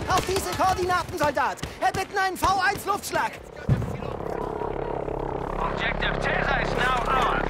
Auf diese Koordinaten, Soldat! Erbitten einen V1-Luftschlag! Objective Tesa is now ours.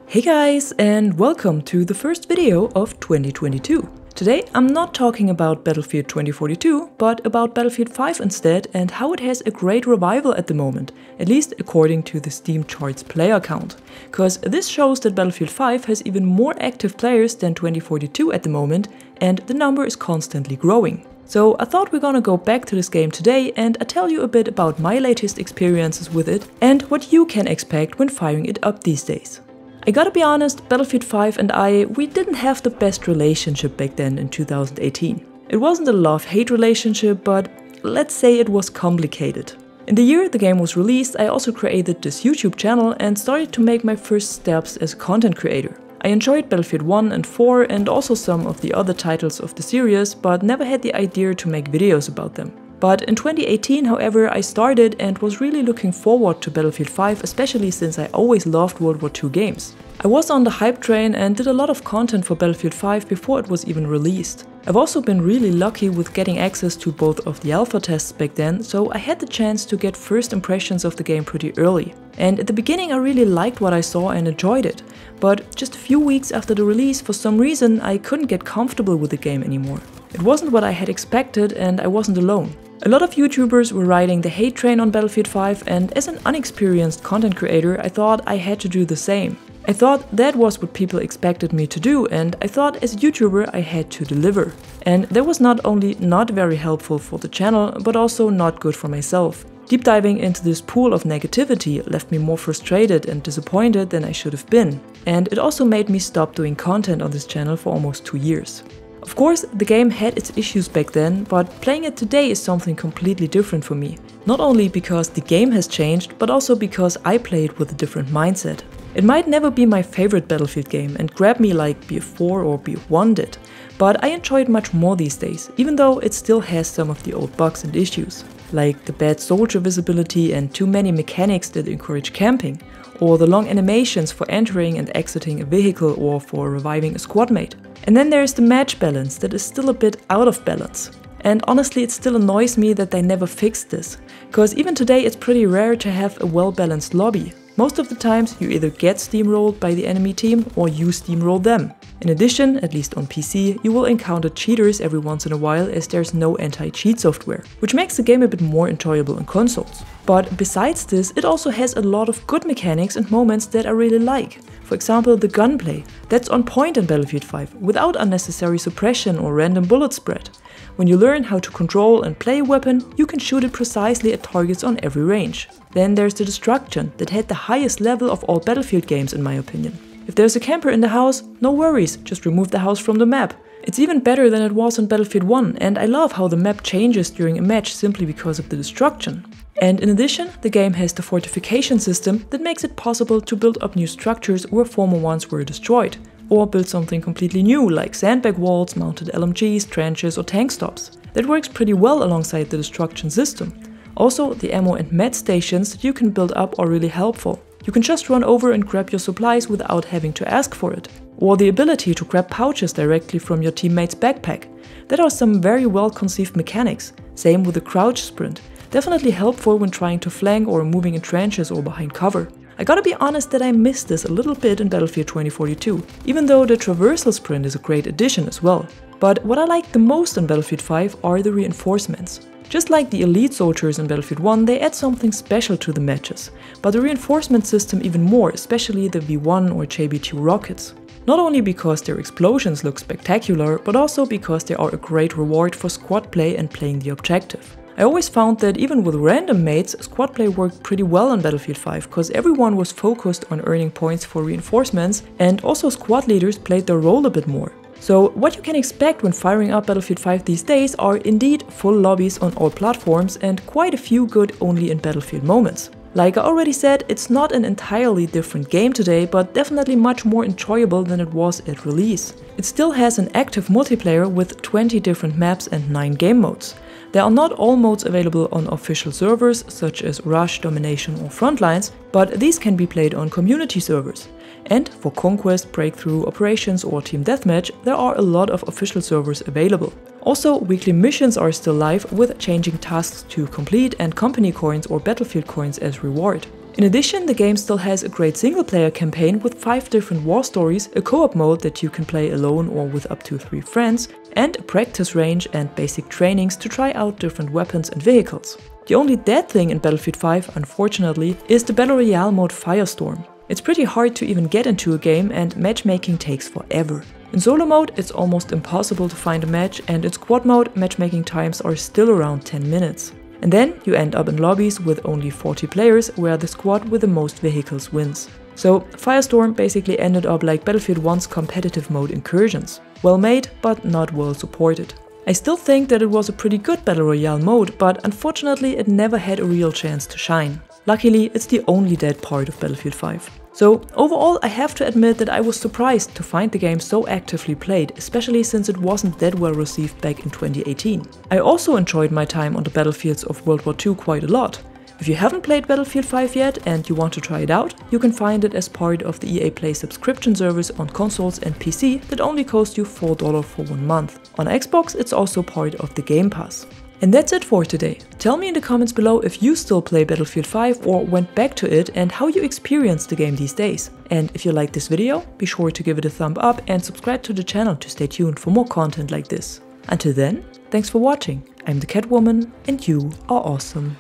Hey guys, and welcome to the first video of 2022. Today I'm not talking about Battlefield 2042, but about Battlefield 5 instead and how it has a great revival at the moment, at least according to the Steam charts player count. Cause this shows that Battlefield 5 has even more active players than 2042 at the moment, and the number is constantly growing. So I thought we're gonna go back to this game today and I tell you a bit about my latest experiences with it and what you can expect when firing it up these days. I gotta be honest, Battlefield 5 and we didn't have the best relationship back then in 2018. It wasn't a love-hate relationship, but let's say it was complicated. In the year the game was released, I also created this YouTube channel and started to make my first steps as a content creator. I enjoyed Battlefield 1 and 4 and also some of the other titles of the series, but never had the idea to make videos about them. But in 2018, however, I started and was really looking forward to Battlefield 5, especially since I always loved World War II games. I was on the hype train and did a lot of content for Battlefield 5 before it was even released. I've also been really lucky with getting access to both of the alpha tests back then, so I had the chance to get first impressions of the game pretty early. And at the beginning I really liked what I saw and enjoyed it, but just a few weeks after the release, for some reason I couldn't get comfortable with the game anymore. It wasn't what I had expected and I wasn't alone. A lot of YouTubers were riding the hate train on Battlefield 5, and as an unexperienced content creator I thought I had to do the same. I thought that was what people expected me to do, and I thought as a YouTuber I had to deliver. And that was not only not very helpful for the channel, but also not good for myself. Deep diving into this pool of negativity left me more frustrated and disappointed than I should have been. And it also made me stop doing content on this channel for almost 2 years. Of course, the game had its issues back then, but playing it today is something completely different for me. Not only because the game has changed, but also because I play it with a different mindset. It might never be my favorite Battlefield game and grab me like BF4 or BF1 did, but I enjoy it much more these days, even though it still has some of the old bugs and issues, like the bad soldier visibility and too many mechanics that encourage camping, or the long animations for entering and exiting a vehicle or for reviving a squad mate. And then there's the match balance that is still a bit out of balance. And honestly, it still annoys me that they never fixed this, cause even today it's pretty rare to have a well-balanced lobby. Most of the times you either get steamrolled by the enemy team or you steamroll them. In addition, at least on PC, you will encounter cheaters every once in a while as there's no anti-cheat software, which makes the game a bit more enjoyable on consoles. But besides this, it also has a lot of good mechanics and moments that I really like. For example, the gunplay. That's on point in Battlefield 5, without unnecessary suppression or random bullet spread. When you learn how to control and play a weapon, you can shoot it precisely at targets on every range. Then there's the destruction, that had the highest level of all Battlefield games in my opinion. If there's a camper in the house, no worries, just remove the house from the map. It's even better than it was in Battlefield 1, and I love how the map changes during a match simply because of the destruction. And in addition, the game has the fortification system that makes it possible to build up new structures where former ones were destroyed, or build something completely new like sandbag walls, mounted LMGs, trenches or tank stops. That works pretty well alongside the destruction system. Also, the ammo and med stations that you can build up are really helpful. You can just run over and grab your supplies without having to ask for it. Or the ability to grab pouches directly from your teammate's backpack. That are some very well conceived mechanics. Same with the crouch sprint. Definitely helpful when trying to flank or moving in trenches or behind cover. I gotta be honest that I missed this a little bit in Battlefield 2042, even though the traversal sprint is a great addition as well. But what I like the most in Battlefield 5 are the reinforcements. Just like the elite soldiers in Battlefield 1, they add something special to the matches, but the reinforcement system even more, especially the V1 or JB2 rockets. Not only because their explosions look spectacular, but also because they are a great reward for squad play and playing the objective. I always found that even with random mates, squad play worked pretty well on Battlefield 5, cause everyone was focused on earning points for reinforcements, and also squad leaders played their role a bit more. So what you can expect when firing up Battlefield 5 these days are indeed full lobbies on all platforms and quite a few good only in Battlefield moments. Like I already said, it's not an entirely different game today, but definitely much more enjoyable than it was at release. It still has an active multiplayer with 20 different maps and 9 game modes. There are not all modes available on official servers, such as Rush, Domination or Frontlines, but these can be played on community servers. And for Conquest, Breakthrough, Operations or Team Deathmatch, there are a lot of official servers available. Also, weekly missions are still live with changing tasks to complete and company coins or battlefield coins as reward. In addition, the game still has a great single-player campaign with 5 different war stories, a co-op mode that you can play alone or with up to 3 friends, and a practice range and basic trainings to try out different weapons and vehicles. The only dead thing in Battlefield 5, unfortunately, is the Battle Royale mode Firestorm. It's pretty hard to even get into a game and matchmaking takes forever. In solo mode, it's almost impossible to find a match, and in squad mode, matchmaking times are still around 10 minutes. And then you end up in lobbies with only 40 players, where the squad with the most vehicles wins. So Firestorm basically ended up like Battlefield 1's competitive mode Incursions. Well made, but not well supported. I still think that it was a pretty good Battle Royale mode, but unfortunately it never had a real chance to shine. Luckily, it's the only dead part of Battlefield 5. So overall, I have to admit that I was surprised to find the game so actively played, especially since it wasn't that well received back in 2018. I also enjoyed my time on the battlefields of World War II quite a lot. If you haven't played Battlefield 5 yet and you want to try it out, you can find it as part of the EA Play subscription service on consoles and PC that only costs you $4 for 1 month. On Xbox, it's also part of the Game Pass. And that's it for today. Tell me in the comments below if you still play Battlefield 5 or went back to it and how you experience the game these days. And if you liked this video, be sure to give it a thumb up and subscribe to the channel to stay tuned for more content like this. Until then, thanks for watching. I'm the Catwoman and you are awesome.